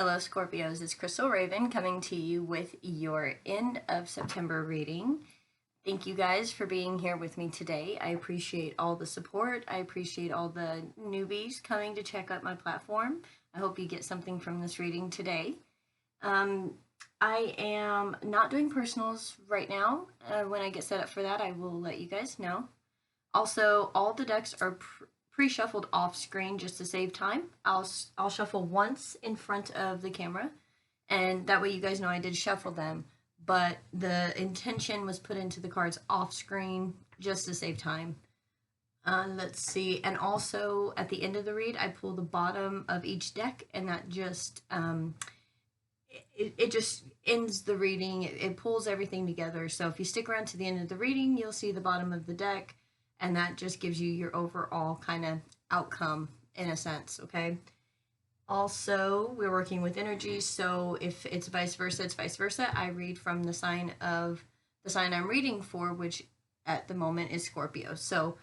Hello, Scorpios. It's Crystal Raven coming to you with your end of September reading. Thank you guys for being here with me today. I appreciate all the support. I appreciate all the newbies coming to check out my platform. I hope you get something from this reading today. I am not doing personals right now. When I get set up for that, I will let you guys know. Also, all the decks are pre-shuffled off screen just to save time. I'll shuffle once in front of the camera, and that way you guys know I did shuffle them, but the intention was put into the cards off screen just to save time. Let's see, and also at the end of the read I pull the bottom of each deck, and that just it just ends the reading. It pulls everything together, so if you stick around to the end of the reading, you'll see the bottom of the deck, and that just gives you your overall kind of outcome in a sense, okay? Also, we're working with energy, so if it's vice versa, it's vice versa. I read from the sign I'm reading for, which at the moment is Scorpio. So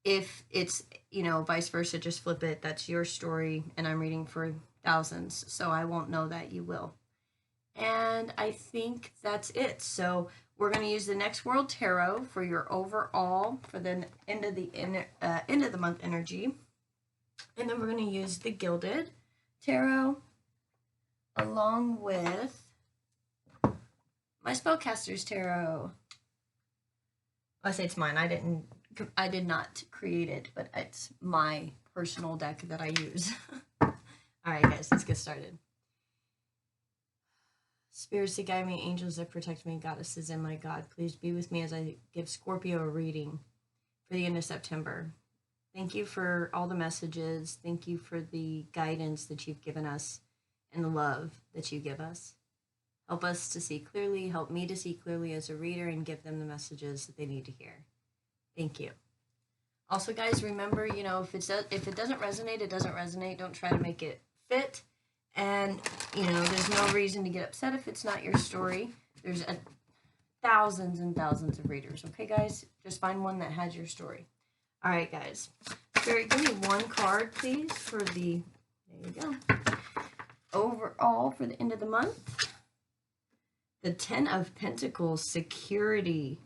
if it's, vice versa, just flip it. That's your story, and I'm reading for thousands, so I won't know that, you will. And I think that's it. So we're going to use the Next World Tarot for your overall, for the end of the month energy. And then we're going to use the Gilded Tarot along with my Spellcaster's Tarot. I say it's mine. I did not create it, but it's my personal deck that I use. All right, guys, let's get started. Spirits that guide me, angels that protect me, goddesses and my God, please be with me as I give Scorpio a reading for the end of September. Thank you for all the messages. Thank you for the guidance that you've given us and the love that you give us. Help us to see clearly. Help me to see clearly as a reader and give them the messages that they need to hear. Thank you. Also, guys, remember, if it doesn't resonate, it doesn't resonate. Don't try to make it fit. And, there's no reason to get upset if it's not your story. There's thousands and thousands of readers. Okay, guys? Just find one that has your story. All right, guys. Spirit, give me one card, please, for the, there you go, overall for the end of the month. The 10 of Pentacles, security.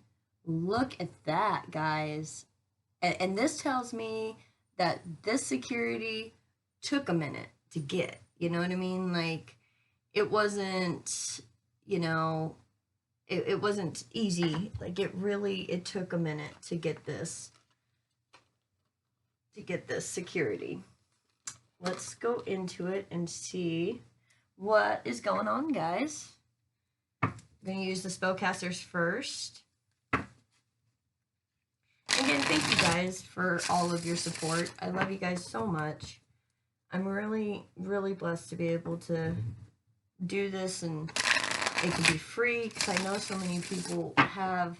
Look at that, guys. And this tells me that this security took a minute to get. You know what I mean? Like, it wasn't, it wasn't easy. Like, it took a minute to get this security. Let's go into it and see what is going on, guys. I'm going to use the spellcasters first. Again, thank you guys for all of your support. I love you guys so much. I'm really, really blessed to be able to do this, and it can be free, because I know so many people have,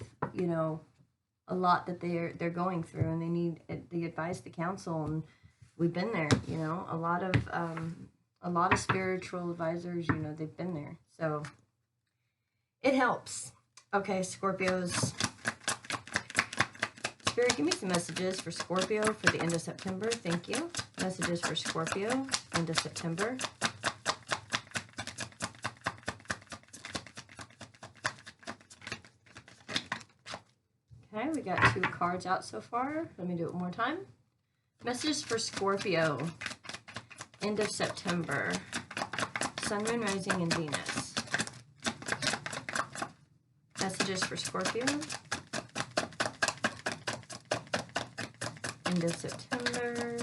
a lot that they're going through, and they need the advice, the counsel, and we've been there. A lot of spiritual advisors, they've been there, so it helps. Okay, Scorpios. Spirit, give me some messages for Scorpio for the end of September. Thank you. Messages for Scorpio, end of September. Okay, we got 2 cards out so far. Let me do it one more time. Messages for Scorpio, end of September. Sun, Moon, Rising, and Venus. Messages for Scorpio, end of September.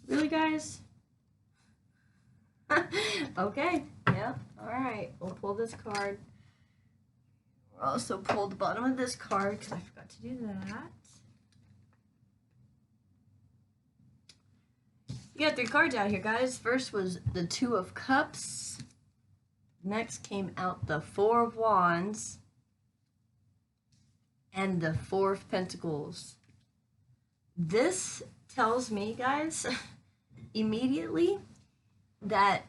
Really, guys? Okay, yeah, alright. We'll pull this card. We'll also pull the bottom of this card, because I forgot to do that. You got 3 cards out here, guys. First was the 2 of Cups. Next came out the 4 of Wands and the 4 of Pentacles. This tells me, guys, immediately that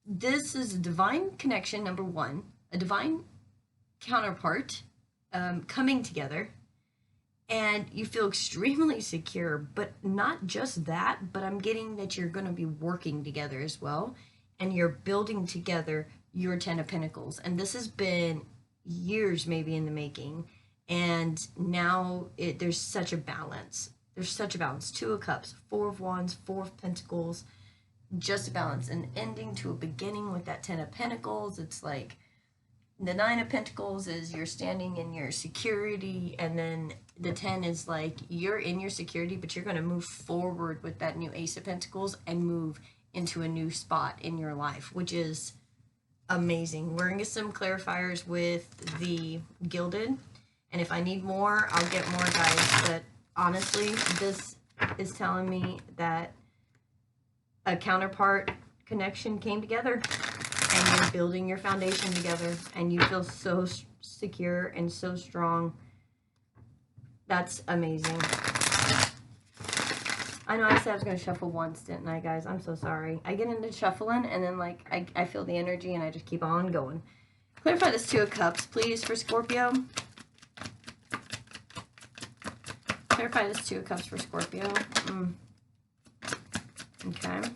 this is a divine connection, number 1, a divine counterpart coming together, and you feel extremely secure. But not just that, but I'm getting that you're going to be working together as well, and you're building together your 10 of Pentacles. And this has been years maybe in the making, and now there's such a balance. There's such a balance. 2 of Cups, 4 of Wands, 4 of Pentacles, just a balance. An ending to a beginning with that 10 of Pentacles. It's like the 9 of Pentacles is you're standing in your security, and then the 10 is like you're in your security, but you're going to move forward with that new Ace of Pentacles and move into a new spot in your life, which is amazing. We're going to get some clarifiers with the Gilded, and if I need more, I'll get more, guys. But honestly, this is telling me that a counterpart connection came together, and you're building your foundation together, and you feel so secure and so strong. That's amazing. I know I said I was going to shuffle once, didn't I, guys? I'm so sorry. I get into shuffling, and then, like, I feel the energy, and I just keep on going. Clarify this 2 of Cups, please, for Scorpio. Clarify this 2 of Cups for Scorpio. Okay.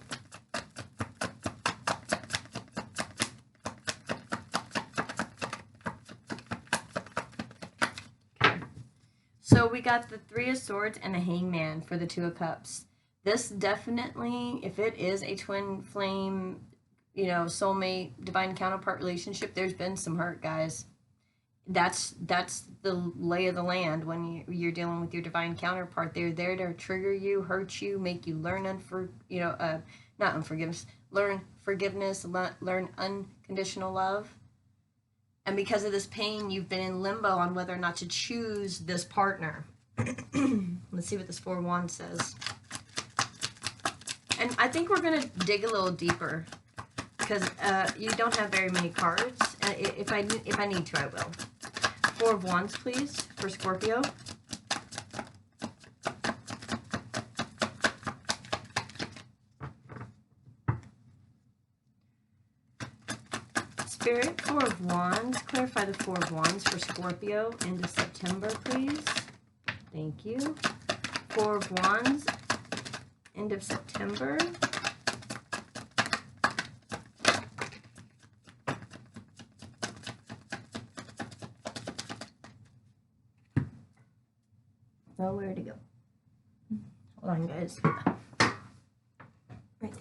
So we got the 3 of Swords and the Hangman for the 2 of Cups. This definitely, if it is a twin flame, you know, soulmate, divine counterpart relationship, there's been some hurt, guys. That's the lay of the land when you're dealing with your divine counterpart. They're there to trigger you, hurt you, make you learn not unforgiveness, learn forgiveness, learn unconditional love. And because of this pain, you've been in limbo on whether or not to choose this partner. Let's see what this 4 of Wands says. And I think we're going to dig a little deeper, because you don't have very many cards. If I need to, I will. 4 of Wands, please, for Scorpio. Spirit, 4 of Wands. Clarify the 4 of Wands for Scorpio. End of September, please. Thank you. 4 of Wands. End of September. Oh, where'd it go? Hold on, guys. Right there.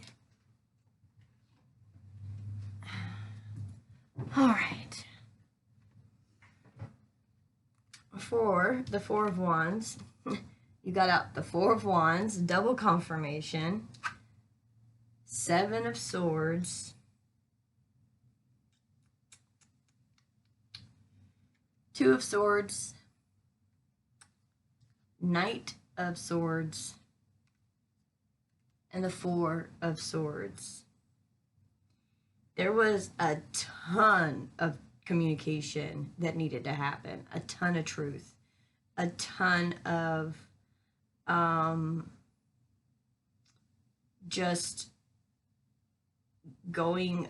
All right. For the 4 of Wands, you got out the 4 of Wands, double confirmation, 7 of Swords, 2 of Swords, Knight of Swords, and the 4 of Swords. There was a ton of communication that needed to happen, a ton of truth, a ton of just going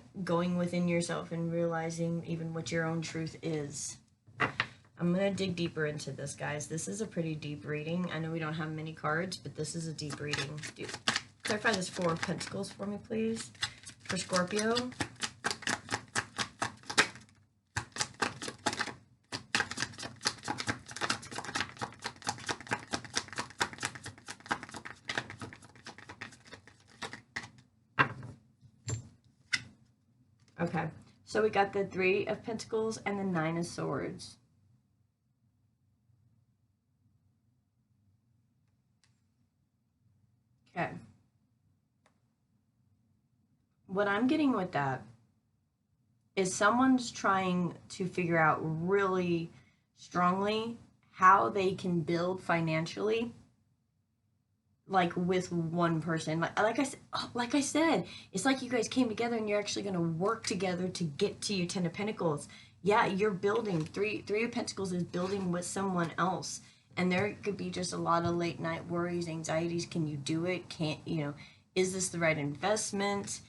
within yourself and realizing even what your own truth is. I'm going to dig deeper into this, guys. This is a pretty deep reading. I know we don't have many cards, but this is a deep reading. Clarify this 4 of Pentacles for me, please, for Scorpio. Okay, so we got the 3 of Pentacles and the 9 of Swords. Okay. What I'm getting with that is someone's trying to figure out really strongly how they can build financially, like with one person. Like I said, it's like you guys came together and you're actually going to work together to get to your 10 of Pentacles. Yeah, you're building. 3 of Pentacles is building with someone else. And there could be just a lot of late night worries, anxieties. Can you do it? Can't, you know, is this the right investment?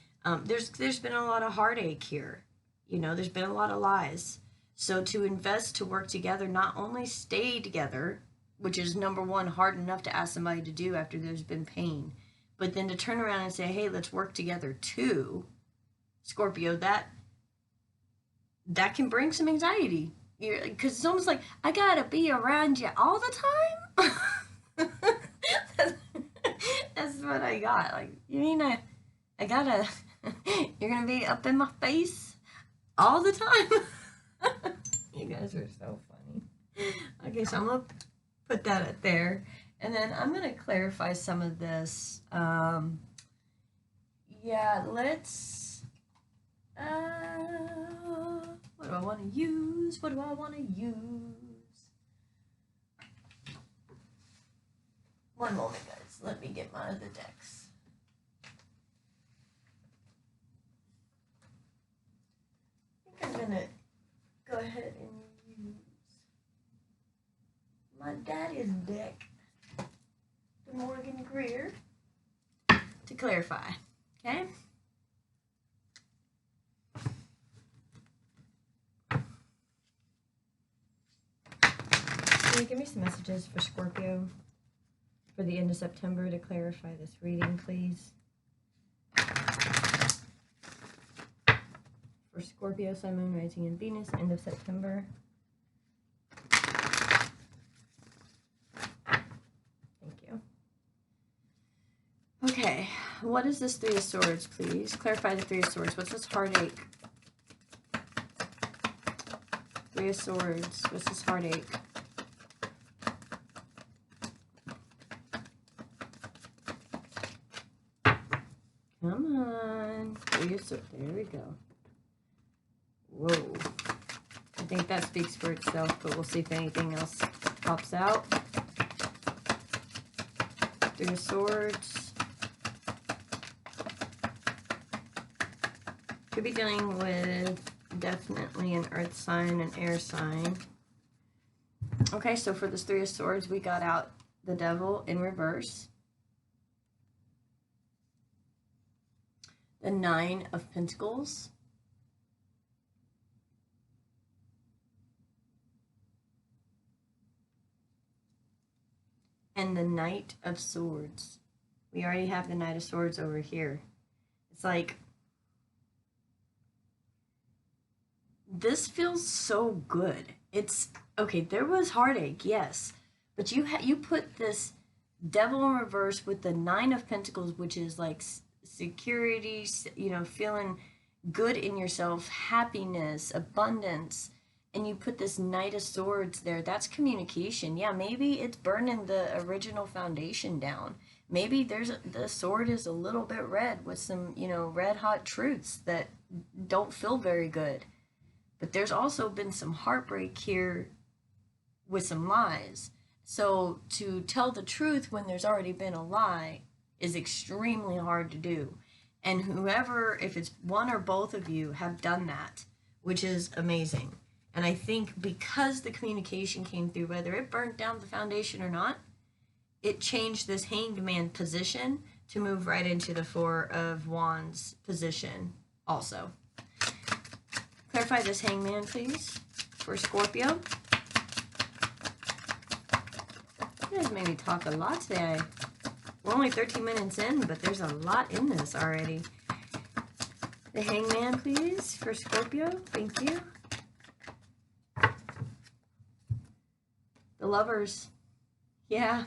There's been a lot of heartache here. You know, there's been a lot of lies. So to invest, to work together, not only stay together, which is number one, hard enough to ask somebody to do after there's been pain. But then to turn around and say, hey, let's work together too, Scorpio, that can bring some anxiety. Because it's almost like, I gotta be around you all the time. That's what I got. Like, you mean I gotta, you're gonna be up in my face all the time? You guys are so funny. Okay, so I'm gonna put that up there. And then I'm gonna clarify some of this. Yeah, let's, what do I want to use? What do I want to use? One moment, guys. Let me get my other decks. I think I'm going to go ahead and use my daddy's deck, the Morgan Greer, to clarify. Okay? Can you give me some messages for Scorpio for the end of September to clarify this reading, please? For Scorpio, Sun, Moon, Rising, and Venus, end of September. Thank you. Okay, what is this Three of Swords, please? Clarify the Three of Swords. What's this heartache? Three of Swords. What's this heartache? Come on. Three of Swords. There we go. Whoa. I think that speaks for itself, but we'll see if anything else pops out. Three of Swords. Could be dealing with definitely an earth sign, an air sign. Okay, so for this Three of Swords, we got out the Devil in reverse. The Nine of Pentacles. And the Knight of Swords. We already have the Knight of Swords over here. It's like, this feels so good. It's, okay, there was heartache, yes. But you put this Devil in reverse with the Nine of Pentacles, which is like security, you know, feeling good in yourself, happiness, abundance, and you put this Knight of Swords there. That's communication. Yeah, maybe it's burning the original foundation down. Maybe the sword is a little bit red with some, you know, red hot truths that don't feel very good. But there's also been some heartbreak here with some lies. So to tell the truth when there's already been a lie is extremely hard to do. And whoever, if it's one or both of you, have done that, which is amazing. And I think because the communication came through, whether it burnt down the foundation or not, it changed this Hanged Man position to move right into the Four of Wands position also. Clarify this Hangman, please, for Scorpio. You guys made me talk a lot today. We're only 13 minutes in, but there's a lot in this already. The Hangman, please, for Scorpio. Thank you. The Lovers. Yeah.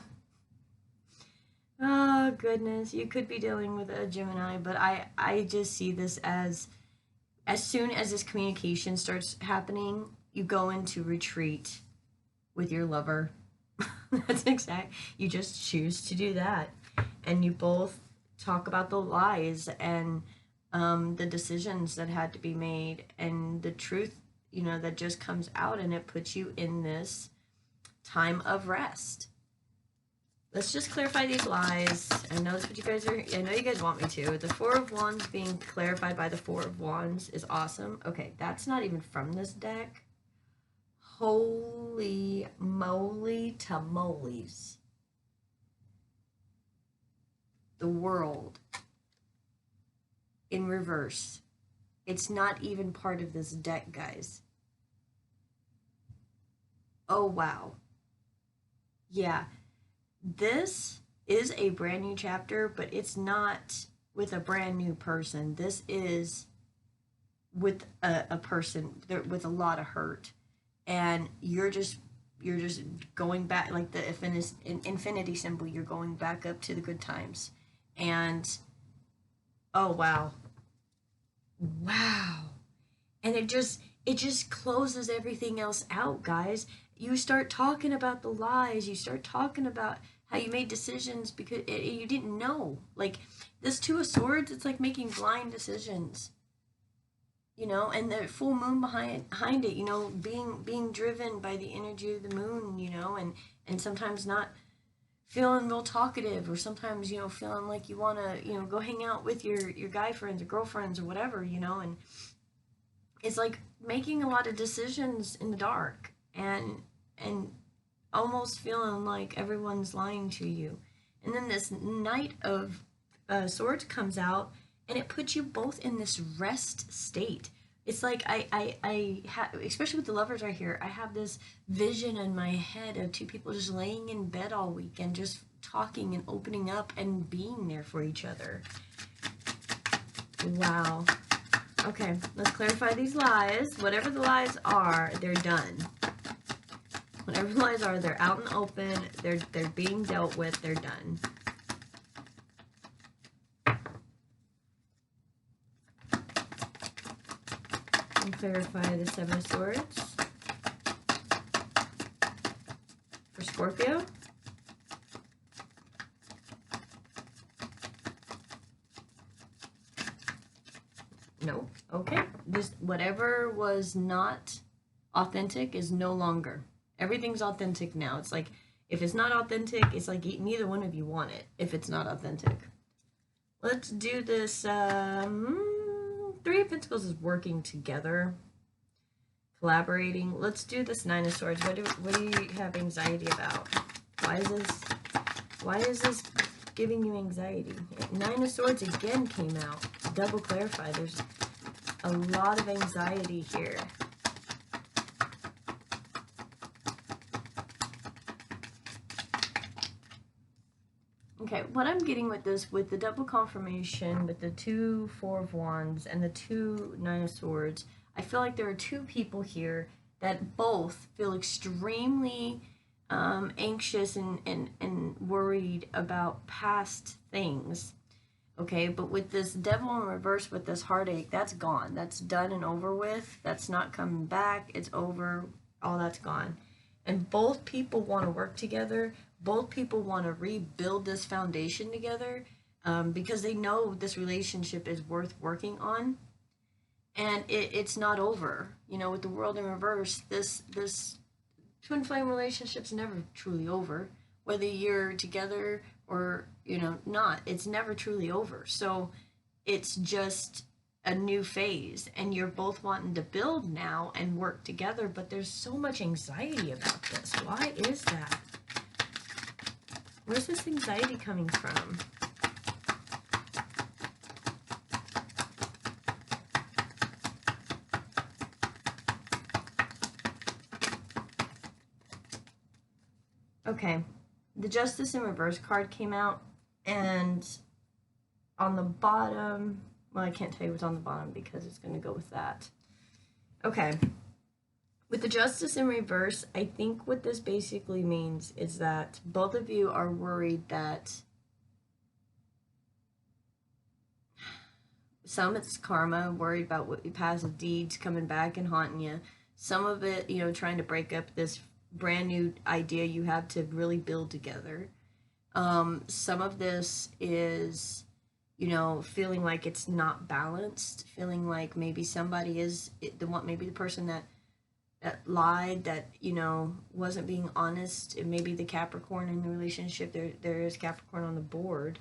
Oh, goodness. You could be dealing with a Gemini, but I just see this as soon as this communication starts happening, you go into retreat with your lover. That's exact. You just choose to do that. And you both talk about the lies and the decisions that had to be made and the truth, you know, that just comes out, and it puts you in this time of rest. Let's just clarify these lies. I know that's what you guys are, I know you guys want me to. The Four of Wands being clarified by the Four of Wands is awesome. Okay, that's not even from this deck. Holy moly tamales. The World in reverse. It's not even part of this deck, guys. Oh, wow. Yeah, this is a brand new chapter, but it's not with a brand new person. This is with a person with a lot of hurt, and you're just going back like the infinity symbol. You're going back up to the good times, and oh wow, wow, and it just closes everything else out, guys. You start talking about the lies. You start talking about how you made decisions because you didn't know. Like this Two of Swords, it's like making blind decisions, and the full moon behind it, being driven by the energy of the moon, and sometimes not feeling real talkative, or sometimes feeling like you want to go hang out with your guy friends or girlfriends or whatever, and it's like making a lot of decisions in the dark, and almost feeling like everyone's lying to you. And then this Knight of Swords comes out, and it puts you both in this rest state. It's like especially with the lovers right here, I have this vision in my head of two people just laying in bed all week and just talking and opening up and being there for each other. Wow. Okay, let's clarify these lies. Whatever the lies are, they're done. Whatever the lies are, they're out and open. They're being dealt with. They're done. And clarify the Seven of Swords for Scorpio. No. Okay. Just whatever was not authentic is no longer. Everything's authentic now. It's like if it's not authentic, it's like neither one of you want it if it's not authentic. Let's do this. Three of Pentacles is working together, collaborating. Let's do this Nine of Swords. What do you have anxiety about? Why is this giving you anxiety? Nine of Swords again came out. Double clarify. There's a lot of anxiety here. Okay, what I'm getting with this, with the double confirmation, with the two Four of Wands and the two Nine of Swords, I feel like there are two people here that both feel extremely anxious and worried about past things. Okay, but with this Devil in reverse, with this heartache, that's gone. That's done and over with. That's not coming back. It's over. All that's gone. And both people want to work together. Both people want to rebuild this foundation together, because they know this relationship is worth working on. And it's not over. With the World in reverse, this twin flame relationship's never truly over. Whether you're together or, not, it's never truly over. So it's just a new phase, and you're both wanting to build now and work together, but there's so much anxiety about this. Why is that? Where's this anxiety coming from? Okay, the Justice in reverse card came out, and on the bottom, well, I can't tell you what's on the bottom because it's going to go with that. Okay. With the Justice in reverse, I think what this basically means is that both of you are worried that some it's karma, worried about what your past deeds coming back and haunting you. Some of it, trying to break up this brand new idea you have to really build together. Some of this is, feeling like it's not balanced, feeling like maybe somebody is maybe the person that lied, that wasn't being honest. It may be the Capricorn in the relationship. There is Capricorn on the board.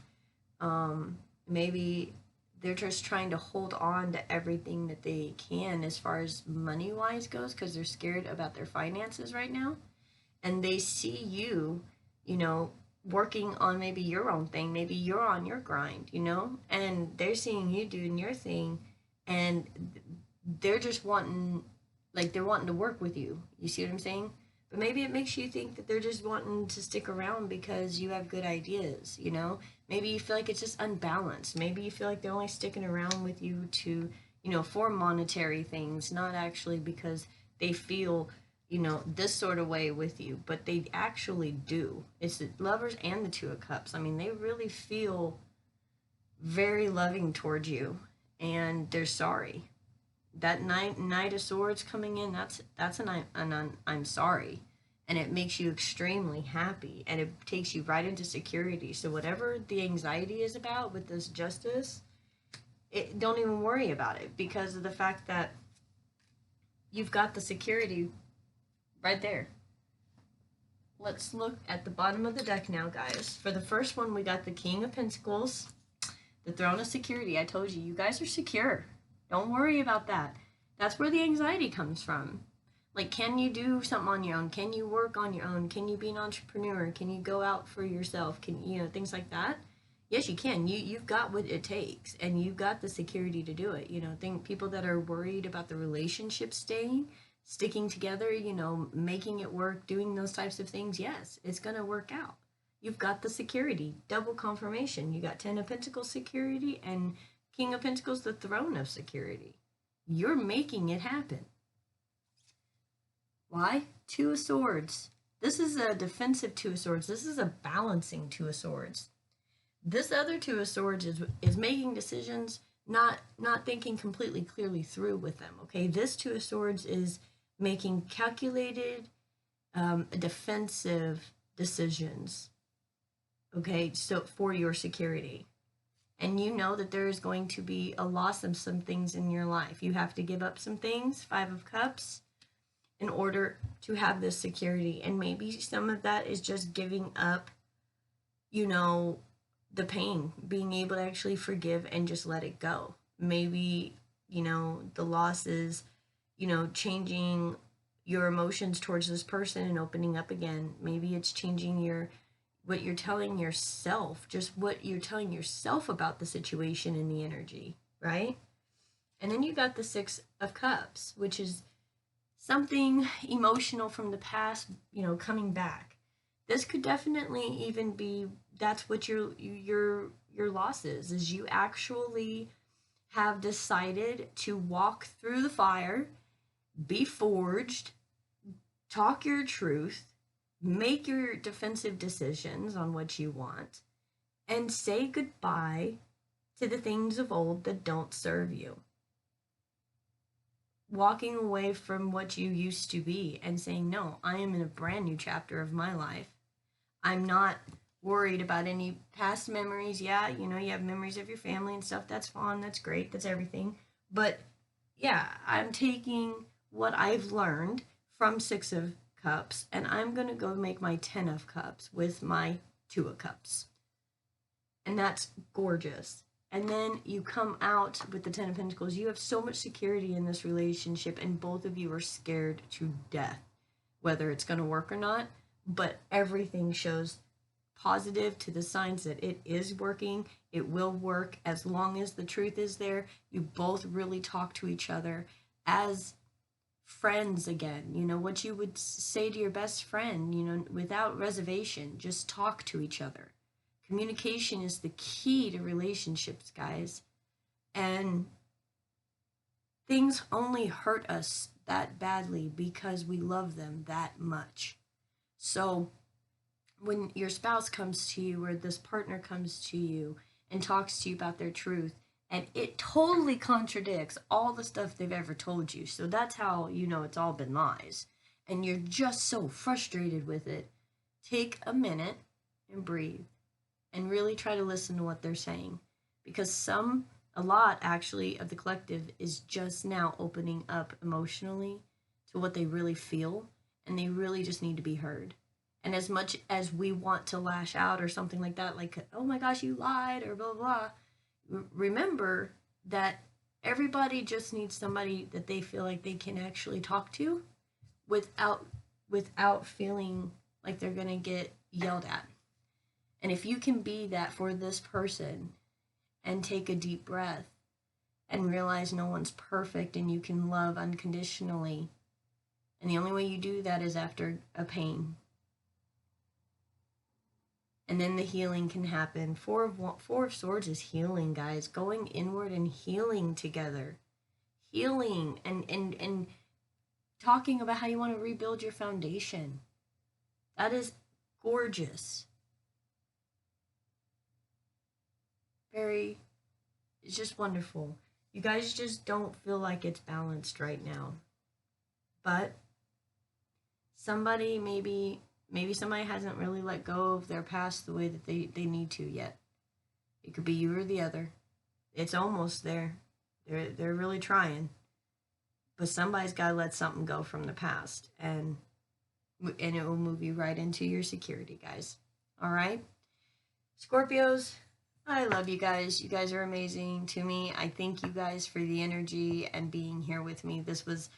Maybe they're just trying to hold on to everything that they can as far as money wise goes, because they're scared about their finances right now, and they see you working on maybe your own thing. Maybe you're on your grind, and they're seeing you doing your thing, and they're just wanting to work with you. You see what I'm saying? But maybe it makes you think that they're just wanting to stick around because you have good ideas, you know? Maybe you feel like it's just unbalanced. Maybe you feel like they're only sticking around with you to, you know, for monetary things, not actually because they feel, you know, this sort of way with you, but they actually do. It's the Lovers and the Two of Cups. I mean, they really feel very loving towards you, and they're sorry. That Knight of Swords coming in, that's an I'm sorry, and it makes you extremely happy, and it takes you right into security. So whatever the anxiety is about with this Justice, don't even worry about it, because of the fact that you've got the security right there. Let's look at the bottom of the deck now, guys. For the first one, we got the King of Pentacles, the Throne of Security. I told you, you guys are secure. Don't worry about that. That's where the anxiety comes from. Like, can you do something on your own? Can you work on your own? Can you be an entrepreneur? Can you go out for yourself? Can you know, things like that? Yes, you can. You've got what it takes, and you've got the security to do it. You know, think people that are worried about the relationship sticking together, you know, making it work, doing those types of things. Yes, it's gonna work out. You've got the security, double confirmation. You got 10 of Pentacles security and King of Pentacles, the Throne of Security. You're making it happen. Why? Two of Swords. This is a defensive Two of Swords. This is a balancing Two of Swords. This other Two of Swords is making decisions, not thinking completely clearly through with them. Okay, this Two of Swords is making calculated, defensive decisions. Okay, so for your security. And you know that there is going to be a loss of some things in your life. You have to give up some things, Five of Cups, in order to have this security. And maybe some of that is just giving up, you know, the pain, being able to actually forgive and just let it go. Maybe, you know, the loss is, you know, changing your emotions towards this person and opening up again. Maybe it's changing what you're telling yourself, just what you're telling yourself about the situation and the energy, right? And then you got the Six of Cups, which is something emotional from the past, you know, coming back. This could definitely even be, that's what your loss is you actually have decided to walk through the fire, be forged, talk your truth, make your defensive decisions on what you want, and say goodbye to the things of old that don't serve you. Walking away from what you used to be and saying, no, I am in a brand new chapter of my life. I'm not worried about any past memories. Yeah, you know, you have memories of your family and stuff. That's fun. That's great. That's everything. But yeah, I'm taking what I've learned from Six of Cups, and I'm going to go make my 10 of Cups with my 2 of Cups. And that's gorgeous. And then you come out with the 10 of Pentacles. You have so much security in this relationship, and both of you are scared to death, whether it's going to work or not. But everything shows positive to the signs that it is working. It will work as long as the truth is there. You both really talk to each other as friends again. You know, what you would say to your best friend, you know, without reservation. Just talk to each other. Communication is the key to relationships, guys. And things only hurt us that badly because we love them that much. So when your spouse comes to you, or this partner comes to you and talks to you about their truth, and it totally contradicts all the stuff they've ever told you, so that's how you know it's all been lies, and you're just so frustrated with it, take a minute and breathe and really try to listen to what they're saying, because a lot actually of the collective is just now opening up emotionally to what they really feel, and they really just need to be heard. And as much as we want to lash out or something like that, like, oh my gosh, you lied, or blah, blah, blah, remember that everybody just needs somebody that they feel like they can actually talk to without feeling like they're going to get yelled at. And if you can be that for this person and take a deep breath and realize no one's perfect and you can love unconditionally, And the only way you do that is after a pain. And then the healing can happen. Four of Swords is healing, guys. Going inward and healing together. Healing and talking about how you want to rebuild your foundation. That is gorgeous. It's just wonderful. You guys just don't feel like it's balanced right now. But somebody, maybe somebody hasn't really let go of their past the way that they need to yet. It could be you or the other. It's almost there. They're really trying. But somebody's got to let something go from the past, and it will move you right into your security, guys. All right? Scorpios, I love you guys. You guys are amazing to me. I thank you guys for the energy and being here with me. This was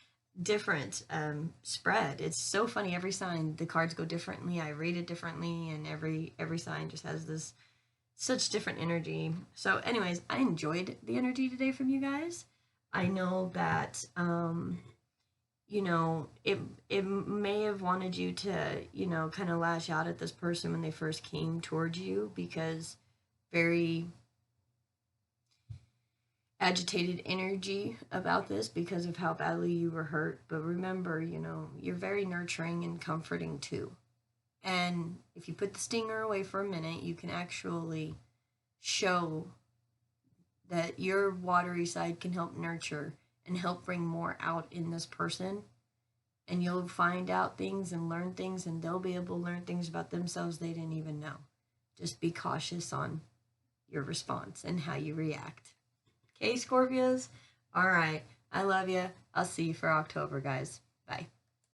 different spread. It's so funny. Every sign, the cards go differently. I read it differently, and every sign just has this such different energy. So anyways, I enjoyed the energy today from you guys. I know that you know, it may have wanted you to, you know, kind of lash out at this person when they first came towards you, because very agitated energy about this because of how badly you were hurt. But remember, you know, you're very nurturing and comforting too. And if you put the stinger away for a minute, you can actually show that your watery side can help nurture and help bring more out in this person. And you'll find out things and learn things, and they'll be able to learn things about themselves they didn't even know. Just be cautious on your response and how you react. Okay, Scorpios? All right. I love you. I'll see you for October, guys. Bye.